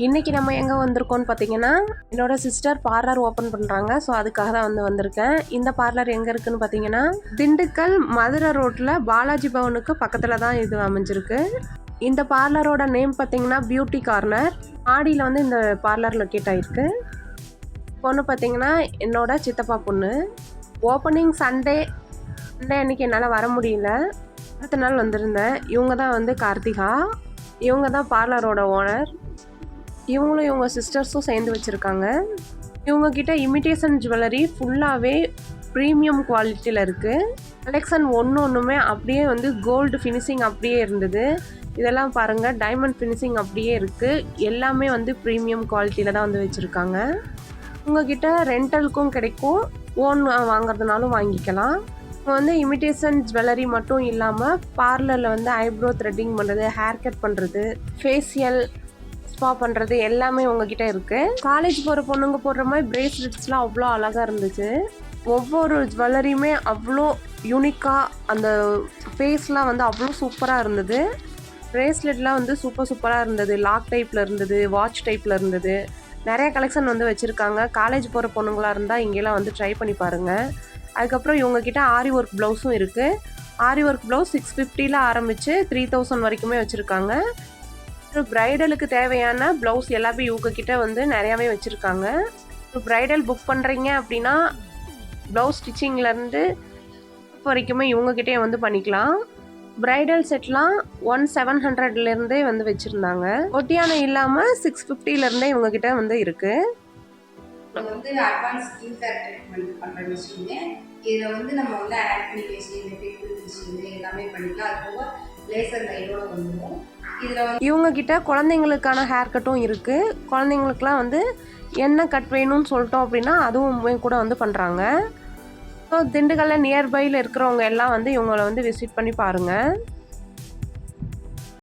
இன்றைக்கி நம்ம எங்கே வந்திருக்கோம்னு பார்த்தீங்கன்னா, என்னோட சிஸ்டர் பார்லர் ஓப்பன் பண்ணுறாங்க. ஸோ அதுக்காக தான் வந்திருக்கேன். இந்த பார்லர் எங்கே இருக்குதுன்னு பார்த்தீங்கன்னா, திண்டுக்கல் மதுரை ரோட்டில் பாலாஜி பவனுக்கு பக்கத்தில் தான் இது அமைஞ்சிருக்கு. இந்த பார்லரோட நேம் பார்த்தீங்கன்னா பியூட்டி கார்னர். ஆடியில் இந்த பார்லர் லொக்கேட் ஆகிருக்கு. பொண்ணு பார்த்தீங்கன்னா என்னோட சித்தப்பா பொண்ணு. ஓப்பனிங் சண்டே அன்றைக்கி என்னால் வர முடியல. அடுத்த நாள் வந்திருந்தேன். இவங்க தான் கார்த்திகா. இவங்க தான் பார்லரோட ஓனர். இவங்களும் இவங்க சிஸ்டர்ஸும் சேர்ந்து வச்சுருக்காங்க. இவங்கக்கிட்ட இமிட்டேஷன் ஜுவல்லரி ஃபுல்லாகவே ப்ரீமியம் குவாலிட்டியில் இருக்குது. கலெக்ஷன் ஒன்றுமே அப்படியே கோல்டு ஃபினிஷிங் அப்படியே இருந்தது. இதெல்லாம் பாருங்கள், டைமண்ட் ஃபினிஷிங் அப்படியே இருக்குது. எல்லாமே ப்ரீமியம் குவாலிட்டியில் தான் வச்சுருக்காங்க. உங்ககிட்ட ரெண்டலுக்கும் கிடைக்கும், ஓன் வாங்குறதுனாலும் வாங்கிக்கலாம். இப்போ இமிட்டேஷன் ஜுவல்லரி மட்டும் இல்லாமல் பார்லரில் ஐப்ரோ த்ரெட்டிங் பண்ணுறது, ஹேர் கட் பண்ணுறது, ஃபேஷியல் ஸ்பா பண்ணுறது எல்லாமே உங்ககிட்ட இருக்குது. காலேஜ் போகிற பொண்ணுங்க போடுற மாதிரி பிரேஸ்லெட்ஸ்லாம் அவ்வளோ அழகாக இருந்துச்சு. ஒவ்வொரு ஜுவல்லரியுமே அவ்வளோ யூனிக்காக, அந்த ஃபேஸ்லாம் அவ்வளோ சூப்பராக இருந்தது. பிரேஸ்லெட்லாம் சூப்பராக இருந்தது. லாக் டைப்பில் இருந்தது, வாட்ச் டைப்பில் இருந்தது. நிறைய கலெக்ஷன் வச்சுருக்காங்க. காலேஜ் போகிற பொண்ணுங்களாக இருந்தால் இங்கெல்லாம் ட்ரை பண்ணி பாருங்கள். அதுக்கப்புறம் இவங்கக்கிட்ட ஆரி ஒர்க் ப்ளவுஸும் இருக்குது. ஆரி ஒர்க் ப்ளவுஸ் 650 ஆரம்பித்து 3000 வரைக்குமே வச்சுருக்காங்க. ப்ரைடலுக்கு தேவையான ப்ளவுஸ் எல்லாமே இவங்கக்கிட்ட நிறையாவே வச்சுருக்காங்க. ப்ரைடல் புக் பண்ணுறீங்க அப்படின்னா ப்ளவுஸ் ஸ்டிச்சிங்லேருந்து வரைக்குமே இவங்கக்கிட்டே பண்ணிக்கலாம். ப்ரைடல் செட்லாம் 1700லேருந்தே வச்சுருந்தாங்க. ஒட்டியானம் இல்லாமல் 650லேருந்தே இவங்கக்கிட்ட இருக்குது. அட்வான்ஸ் ஸ்கின் கேர் ட்ரீட்மெண்ட் பண்ணுற மிஷினு. இதில் நம்ம ஆக்னி மிஷின், பிம்பிள் மிஷின் எல்லாமே பண்ணிக்கலாம். அது போக லேசர் லைட்டோட வந்துடும். இதில் இவங்கக்கிட்ட குழந்தைங்களுக்கான ஹேர் கட்டும் இருக்குது. குழந்தைங்களுக்குலாம் என்ன கட் வேணும்னு சொல்லிட்டோம் அப்படின்னா அதுவும் கூட பண்ணுறாங்க. ஸோ திண்டுக்கல்ல நியர்பையில் இருக்கிறவங்க எல்லாம் இவங்களை விசிட் பண்ணி பாருங்கள்.